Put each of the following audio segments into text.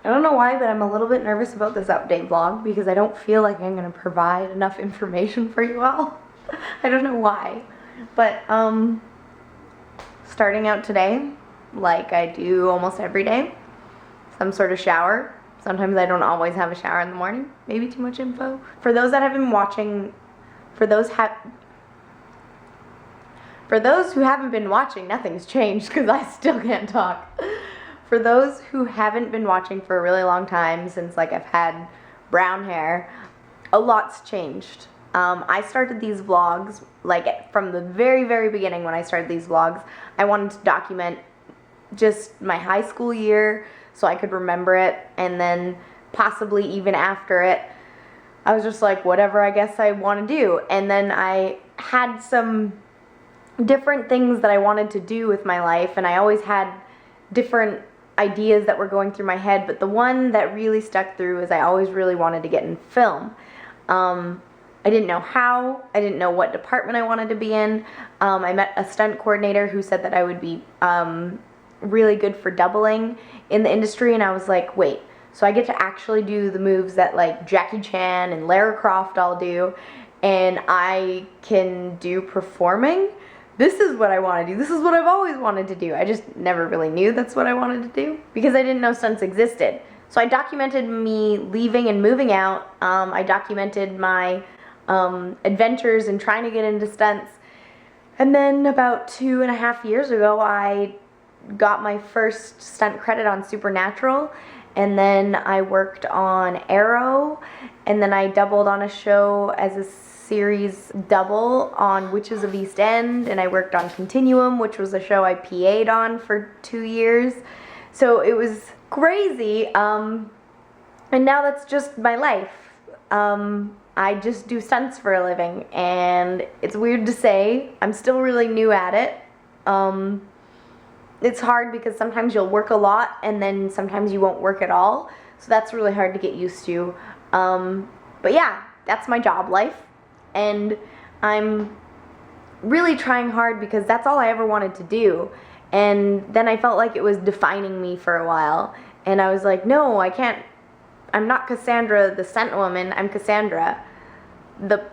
I don't know why, but I'm a little bit nervous about this update vlog because I don't feel like I'm gonna provide enough information for you all. I don't know why. But, starting out today, like I do almost every day, some sort of shower. Sometimes I don't always have a shower in the morning. Maybe too much info. For those that have been watching, for those who haven't been watching, nothing's changed because I still can't talk. For those who haven't been watching for a really long time, since like I've had brown hair, a lot's changed. I started these vlogs, like from the very, very beginning when I started these vlogs, I wanted to document just my high school year so I could remember it, and then possibly even after it, I was just like, whatever I guess I want to do. And then I had some different things that I wanted to do with my life, and I always had different ideas that were going through my head, but the one that really stuck through is I always really wanted to get in film. I didn't know how, I didn't know what department I wanted to be in. I met a stunt coordinator who said that I would be really good for doubling in the industry, and I was like, wait, so I get to actually do the moves that like Jackie Chan and Lara Croft all do, and I can do performing? This is what I want to do. This is what I've always wanted to do. I just never really knew that's what I wanted to do because I didn't know stunts existed. So I documented me leaving and moving out. I documented my adventures and trying to get into stunts. And then about 2.5 years ago, I got my first stunt credit on Supernatural. And then I worked on Arrow. And then I doubled on a show as a series double on Witches of East End, and I worked on Continuum, which was a show I PA'd on for 2 years. So it was crazy, and now that's just my life. I just do stunts for a living, and it's weird to say, I'm still really new at it. It's hard because sometimes you'll work a lot and then sometimes you won't work at all, so that's really hard to get used to. But yeah, that's my job life. And I'm really trying hard because that's all I ever wanted to do. And then I felt like it was defining me for a while. And I was like, no, I can't. I'm not Cassandra the stunt woman. I'm Cassandra, the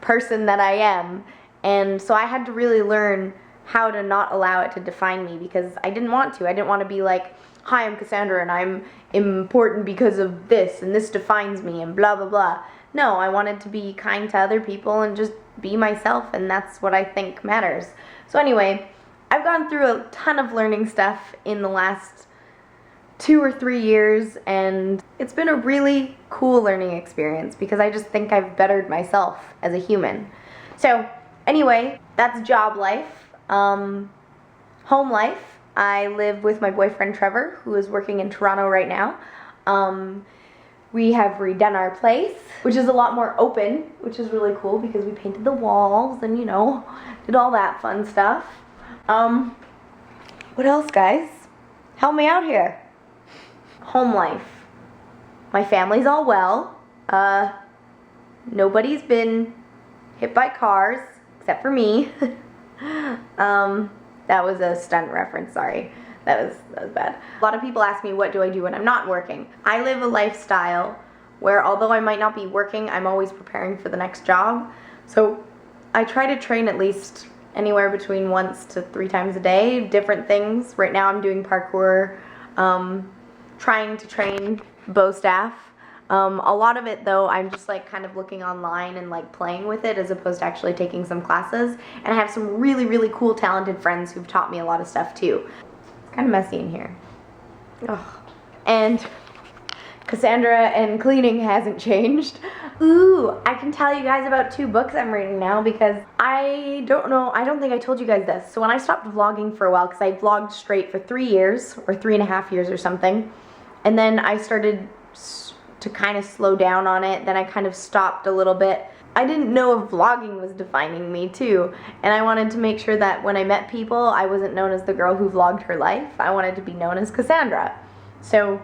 person that I am. And so I had to really learn how to not allow it to define me because I didn't want to. I didn't want to be like, hi, I'm Cassandra and I'm important because of this and this defines me and blah, blah, blah. No, I wanted to be kind to other people and just be myself, and that's what I think matters. So anyway, I've gone through a ton of learning stuff in the last 2 or 3 years, and it's been a really cool learning experience because I just think I've bettered myself as a human. So anyway, that's job life. Home life, I live with my boyfriend Trevor, who is working in Toronto right now. We have redone our place, which is a lot more open, which is really cool because we painted the walls and, you know, did all that fun stuff. What else, guys? Help me out here. Home life. My family's all well. Nobody's been hit by cars, except for me. That was a stunt reference, sorry. That was bad. A lot of people ask me, what do I do when I'm not working? I live a lifestyle where although I might not be working, I'm always preparing for the next job. So I try to train at least anywhere between 1 to 3 times a day, different things. Right now I'm doing parkour, trying to train bow staff. A lot of it though, I'm just like kind of looking online and like playing with it as opposed to actually taking some classes. And I have some really, really cool, talented friends who've taught me a lot of stuff too. Kind of messy in here. Ugh. And Cassandra and cleaning hasn't changed. Ooh, I can tell you guys about 2 books I'm reading now because I don't think I told you guys this. So when I stopped vlogging for a while, because I vlogged straight for 3 years or 3.5 years or something, and then I started to kind of slow down on it, then I kind of stopped a little bit. I didn't know if vlogging was defining me too, and I wanted to make sure that when I met people, I wasn't known as the girl who vlogged her life. I wanted to be known as Cassandra. So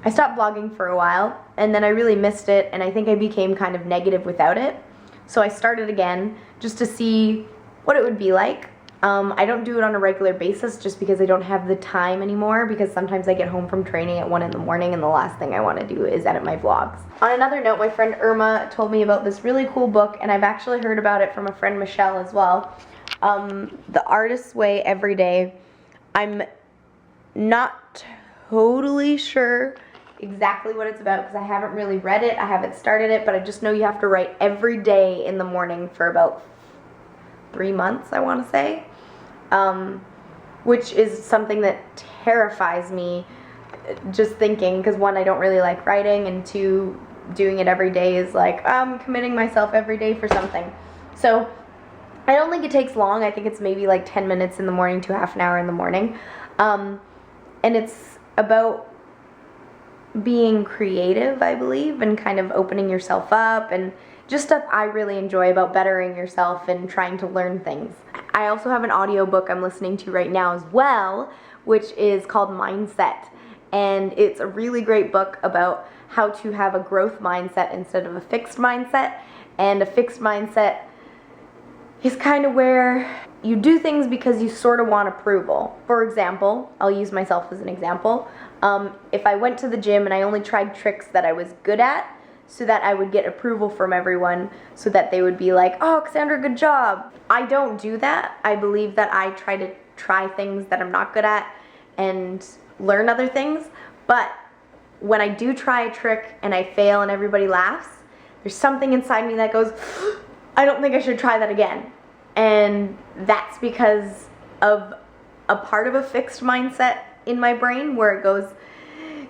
I stopped vlogging for a while, and then I really missed it, and I think I became kind of negative without it. So I started again just to see what it would be like. I don't do it on a regular basis just because I don't have the time anymore, because sometimes I get home from training at 1 in the morning and the last thing I want to do is edit my vlogs. On another note, my friend Irma told me about this really cool book, and I've actually heard about it from a friend Michelle as well. The Artist's Way Every Day. I'm not totally sure exactly what it's about because I haven't really read it, I haven't started it, but I just know you have to write every day in the morning for about 3 months, I want to say. Which is something that terrifies me just thinking, because one, I don't really like writing, and two, doing it every day is like, I'm committing myself every day for something. So I don't think it takes long. I think it's maybe like 10 minutes in the morning to half an hour in the morning. And it's about being creative, I believe, and kind of opening yourself up, and just stuff I really enjoy about bettering yourself and trying to learn things. I also have an audiobook I'm listening to right now as well, which is called Mindset. And it's a really great book about how to have a growth mindset instead of a fixed mindset. And a fixed mindset is kind of where you do things because you sort of want approval. For example, I'll use myself as an example. If I went to the gym and I only tried tricks that I was good at, so that I would get approval from everyone, so that they would be like, oh, Cassandra, good job. I don't do that. I believe that I try to try things that I'm not good at and learn other things. But when I do try a trick and I fail and everybody laughs, there's something inside me that goes, I don't think I should try that again. And that's because of a part of a fixed mindset in my brain where it goes,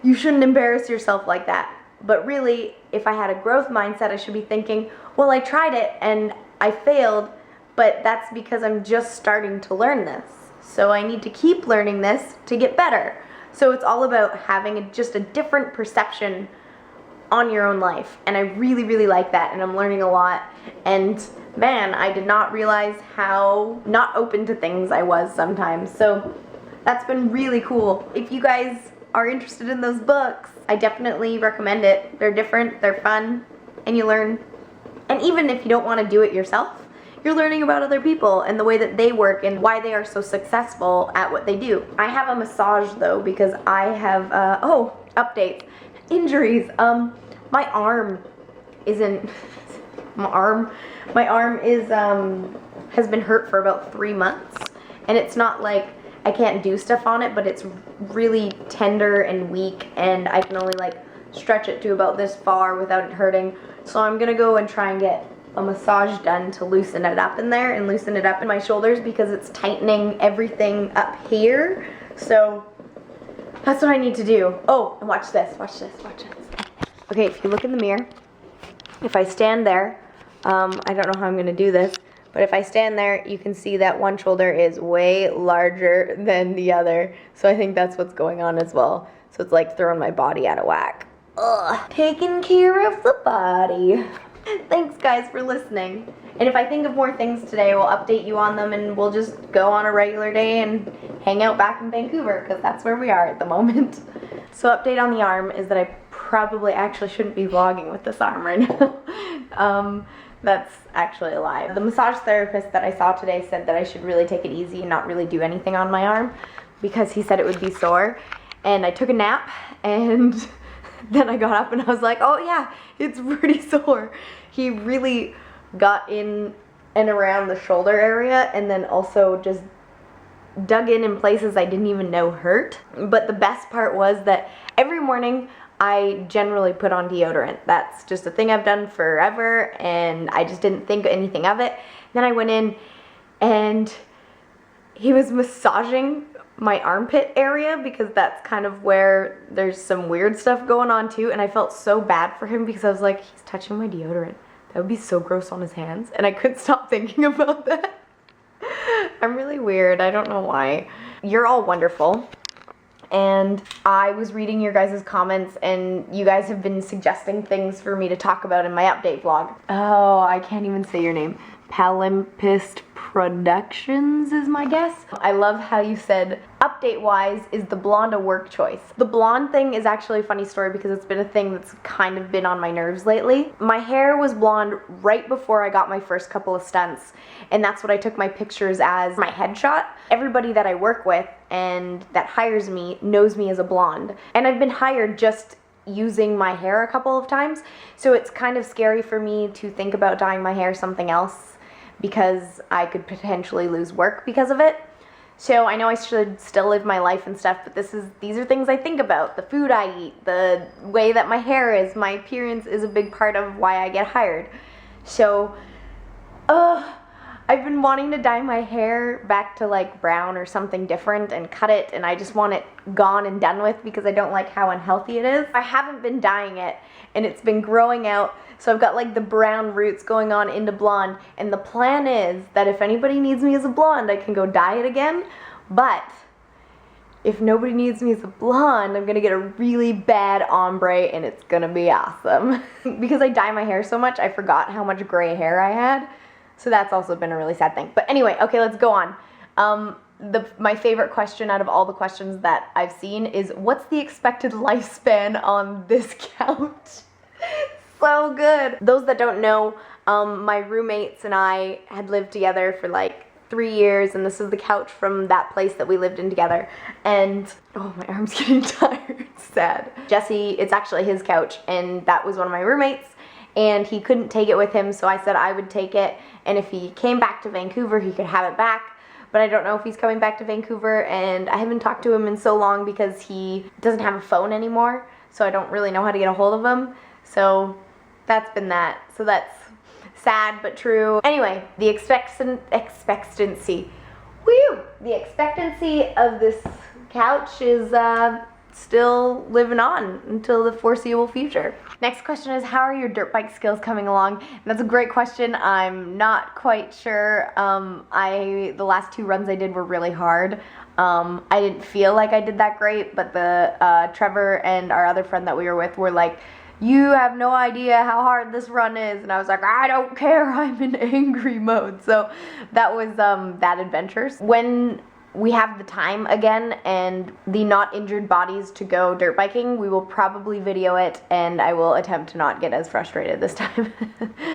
you shouldn't embarrass yourself like that. But really, if I had a growth mindset, I should be thinking, well, I tried it and I failed, but that's because I'm just starting to learn this. So I need to keep learning this to get better. So it's all about having just a different perception on your own life. And I really, really like that, and I'm learning a lot. And man, I did not realize how not open to things I was sometimes. So that's been really cool. If you guys are interested in those books, I definitely recommend it. They're different, they're fun, and you learn. And even if you don't want to do it yourself, you're learning about other people and the way that they work and why they are so successful at what they do. I have a massage though, because I have, updates, injuries. My arm isn't, my arm is, has been hurt for about 3 months, and it's not like I can't do stuff on it, but it's really tender and weak, and I can only like stretch it to about this far without it hurting. So I'm gonna go and try and get a massage done to loosen it up in there and loosen it up in my shoulders, because it's tightening everything up here. So that's what I need to do. Oh, and watch this, watch this, watch this. Okay, if you look in the mirror, if I stand there, I don't know how I'm gonna do this, but if I stand there, you can see that one shoulder is way larger than the other. So I think that's what's going on as well. So it's like throwing my body out of whack. Ugh. Taking care of the body. Thanks guys for listening. And if I think of more things today, we'll update you on them, and we'll just go on a regular day and hang out back in Vancouver, because that's where we are at the moment. So update on the arm is that I probably actually shouldn't be vlogging with this arm right now. That's actually a lie. The massage therapist that I saw today said that I should really take it easy and not really do anything on my arm, because he said it would be sore. And I took a nap, and then I got up and I was like, oh yeah, it's pretty sore. He really got in and around the shoulder area, and then also just dug in places I didn't even know hurt. But the best part was that every morning I generally put on deodorant. That's just a thing I've done forever, and I just didn't think anything of it. Then I went in, and he was massaging my armpit area, because that's kind of where there's some weird stuff going on too, and I felt so bad for him, because I was like, he's touching my deodorant. That would be so gross on his hands, and I couldn't stop thinking about that. I'm really weird, I don't know why. You're all wonderful. And I was reading your guys' comments, and you guys have been suggesting things for me to talk about in my update vlog. Oh, I can't even say your name. Palimpist Productions is my guess. I love how you said, update-wise, is the blonde a work choice? The blonde thing is actually a funny story because it's been a thing that's kind of been on my nerves lately. My hair was blonde right before I got my first couple of stunts, and that's what I took my pictures as my headshot. Everybody that I work with and that hires me knows me as a blonde, and I've been hired just using my hair a couple of times, so it's kind of scary for me to think about dyeing my hair something else because I could potentially lose work because of it. So I know I should still live my life and stuff, but these are things I think about. The food I eat, the way that my hair is, my appearance is a big part of why I get hired. So, I've been wanting to dye my hair back to like brown or something different and cut it, and I just want it gone and done with because I don't like how unhealthy it is. I haven't been dyeing it, and it's been growing out, so I've got like the brown roots going on into blonde, and the plan is that if anybody needs me as a blonde, I can go dye it again, but if nobody needs me as a blonde, I'm gonna get a really bad ombre, and it's gonna be awesome. Because I dye my hair so much, I forgot how much gray hair I had. So that's also been a really sad thing. But anyway, okay, let's go on. My favorite question out of all the questions that I've seen is, what's the expected lifespan on this couch? So good. Those that don't know, my roommates and I had lived together for like 3 years, and this is the couch from that place that we lived in together. And, oh, my arm's getting tired, sad. Jesse, it's actually his couch, and that was one of my roommates, and he couldn't take it with him, so I said I would take it, and if he came back to Vancouver, he could have it back. But I don't know if he's coming back to Vancouver, and I haven't talked to him in so long because he doesn't have a phone anymore, so I don't really know how to get a hold of him. So that's been that. So that's sad but true. Anyway, the expectancy. Woo! The expectancy of this couch is still living on until the foreseeable future. Next question is, how are your dirt bike skills coming along? And that's a great question. I'm not quite sure. The last 2 runs I did were really hard. I didn't feel like I did that great, but the Trevor and our other friend that we were with were like, you have no idea how hard this run is, and I was like, I don't care, I'm in angry mode. So that was that adventures. When we have the time again and the not injured bodies to go dirt biking, we will probably video it, and I will attempt to not get as frustrated this time.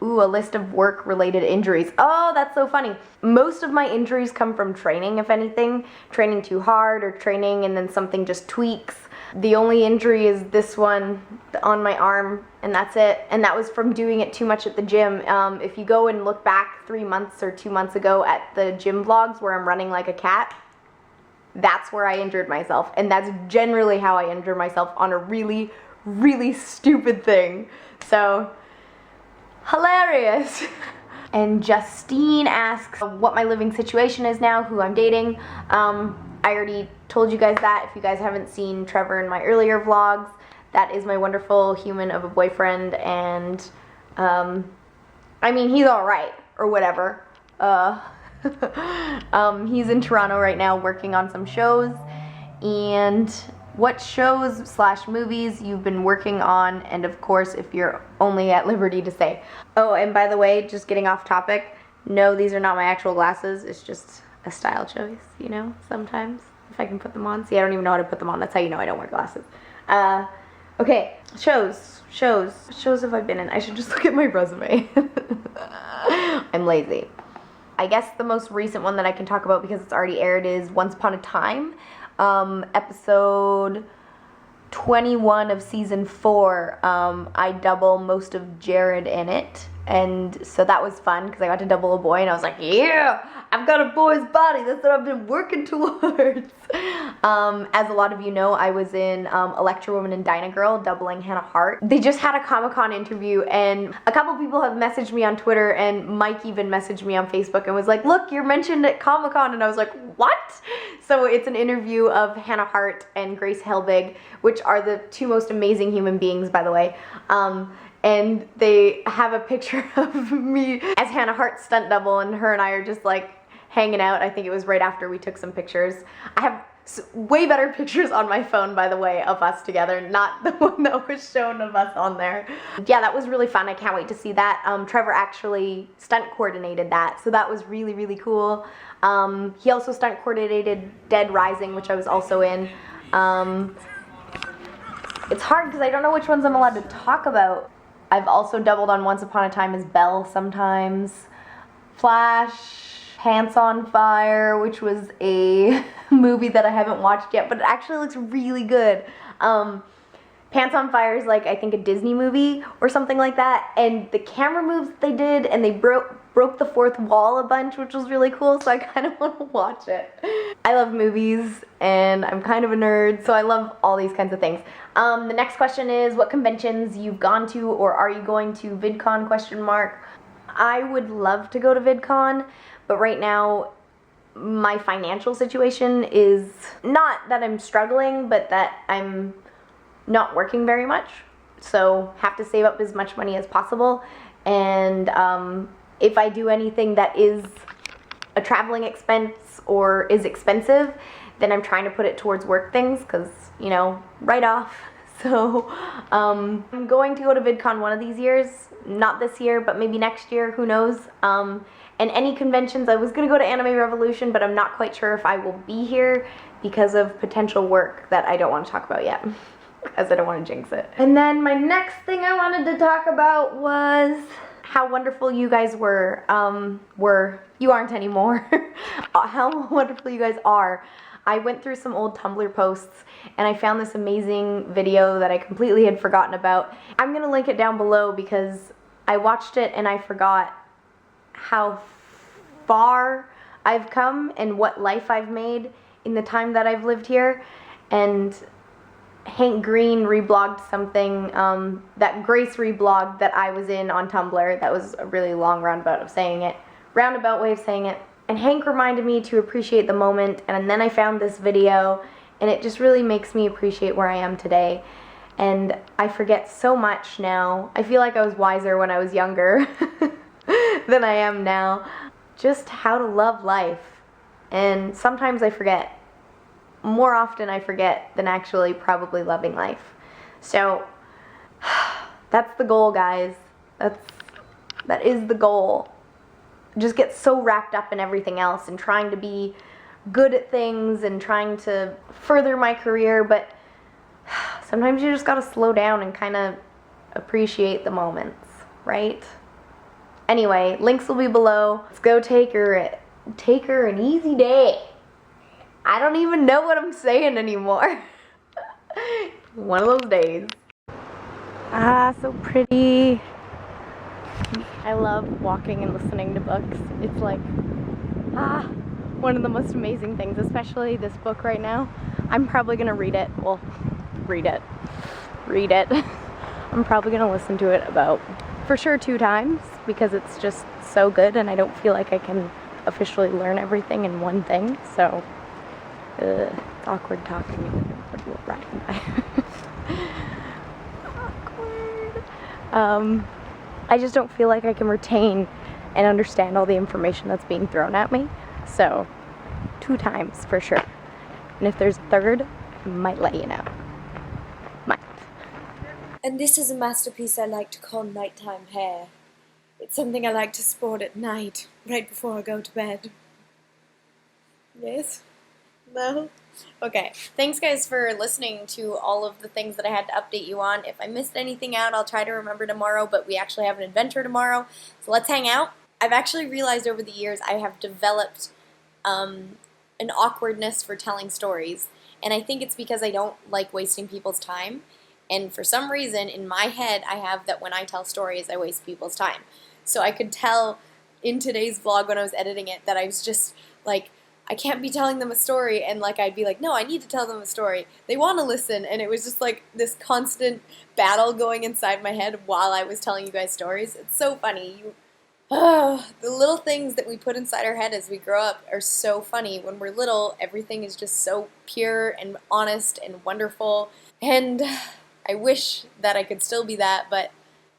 Ooh, a list of work-related injuries. Oh, that's so funny. Most of my injuries come from training, if anything. Training too hard or training and then something just tweaks. The only injury is this one on my arm, and that's it. And that was from doing it too much at the gym. If you go and look back 3 months or 2 months ago at the gym vlogs where I'm running like a cat, that's where I injured myself, and that's generally how I injure myself, on a really, really stupid thing. So, hilarious. And Justine asks what my living situation is now, who I'm dating. I already told you guys that. If you guys haven't seen Trevor in my earlier vlogs, that is my wonderful human of a boyfriend, and I mean, he's alright, or whatever. He's in Toronto right now working on some shows. And what shows / movies you've been working on, and of course if you're only at liberty to say. Oh, and by the way, just getting off topic, no, these are not my actual glasses, it's just a style choice, you know, sometimes, if I can put them on. See, I don't even know how to put them on, that's how you know I don't wear glasses. Okay, shows have I been in? I should just look at my resume. I'm lazy. I guess the most recent one that I can talk about because it's already aired is Once Upon a Time, episode 21 of season 4. I double most of Jared in it, and so that was fun because I got to double a boy, and I was like, yeah, I've got a boy's body, that's what I've been working towards. As a lot of you know, I was in Electra Woman and Dyna Girl, doubling Hannah Hart. They just had a Comic-Con interview, and a couple people have messaged me on Twitter, and Mike even messaged me on Facebook and was like, look, you're mentioned at Comic-Con, and I was like, what? So it's an interview of Hannah Hart and Grace Helbig, which are the 2 most amazing human beings, by the way. And they have a picture of me as Hannah Hart's stunt double, and her and I are just like hanging out. I think it was right after we took some pictures. I have way better pictures on my phone, by the way, of us together, not the one that was shown of us on there. Yeah, that was really fun. I can't wait to see that. Trevor actually stunt coordinated that, so that was really, really cool. He also stunt coordinated Dead Rising, which I was also in. It's hard because I don't know which ones I'm allowed to talk about. I've also doubled on Once Upon a Time as Belle sometimes. Flash, Pants on Fire, which was a movie that I haven't watched yet, but it actually looks really good. Pants on Fire is like, I think, a Disney movie or something like that, and the camera moves they did, and they broke the fourth wall a bunch, which was really cool, so I kind of want to watch it. I love movies, and I'm kind of a nerd, so I love all these kinds of things. The next question is, what conventions you've gone to or are you going to? VidCon ? I would love to go to VidCon, but right now my financial situation is not that I'm struggling, but that I'm not working very much, so have to save up as much money as possible. And if I do anything that is a traveling expense or is expensive, then I'm trying to put it towards work things, because, you know, write off. So I'm going to go to VidCon one of these years, not this year, but maybe next year, who knows. And any conventions, I was going to go to Anime Revolution, but I'm not quite sure if I will be here because of potential work that I don't want to talk about yet, because I don't want to jinx it. And then my next thing I wanted to talk about was how wonderful you guys were. You aren't anymore. How wonderful you guys are. I went through some old Tumblr posts and I found this amazing video that I completely had forgotten about. I'm gonna link it down below because I watched it and I forgot how far I've come and what life I've made in the time that I've lived here. And Hank Green reblogged something that Grace reblogged that I was in on Tumblr. That was a really long roundabout way of saying it. And Hank reminded me to appreciate the moment, and then I found this video, and it just really makes me appreciate where I am today. And I forget so much now. I feel like I was wiser when I was younger than I am now. Just how to love life. And sometimes I forget. More often I forget than actually probably loving life. So that's the goal, guys. That is the goal. Just get so wrapped up in everything else and trying to be good at things and trying to further my career, but sometimes you just gotta slow down and kind of appreciate the moments, right? Anyway, links will be below. Let's go take her an easy day. I don't even know what I'm saying anymore. One of those days. Ah, so pretty. I love walking and listening to books. It's like, one of the most amazing things, especially this book right now. I'm probably gonna read it. Well, read it. I'm probably gonna listen to it about, for sure, 2 times, because it's just so good and I don't feel like I can officially learn everything in one thing, so it's awkward talking and riding by. Awkward. I just don't feel like I can retain and understand all the information that's being thrown at me. So, 2 times for sure. And if there's a third, I might let you know. Might. And this is a masterpiece I like to call Nighttime Hair. It's something I like to sport at night, right before I go to bed. Yes? No? Okay, thanks guys for listening to all of the things that I had to update you on. If I missed anything out, I'll try to remember tomorrow, but we actually have an adventure tomorrow, so let's hang out. I've actually realized over the years I have developed an awkwardness for telling stories, and I think it's because I don't like wasting people's time, and for some reason in my head I have that when I tell stories I waste people's time. So I could tell in today's vlog when I was editing it that I was just like, I can't be telling them a story, and like I'd be like, no, I need to tell them a story. They want to listen, and it was just like this constant battle going inside my head while I was telling you guys stories. It's so funny. The little things that we put inside our head as we grow up are so funny. When we're little, everything is just so pure and honest and wonderful, and I wish that I could still be that, but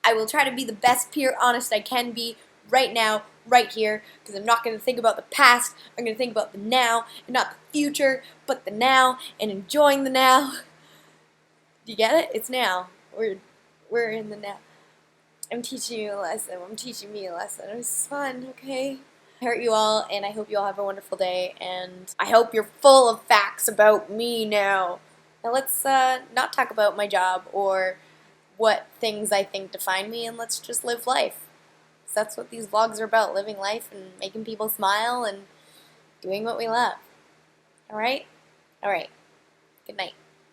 I will try to be the best pure honest I can be right now, right here, because I'm not going to think about the past. I'm going to think about the now, and not the future, but the now, and enjoying the now. Do you get it? It's now. We're in the now. I'm teaching you a lesson. I'm teaching me a lesson. It was fun, okay? I hurt you all, and I hope you all have a wonderful day, and I hope you're full of facts about me now. Now let's not talk about my job or what things I think define me, and let's just live life. So that's what these vlogs are about, living life and making people smile and doing what we love. Alright? Alright. Good night.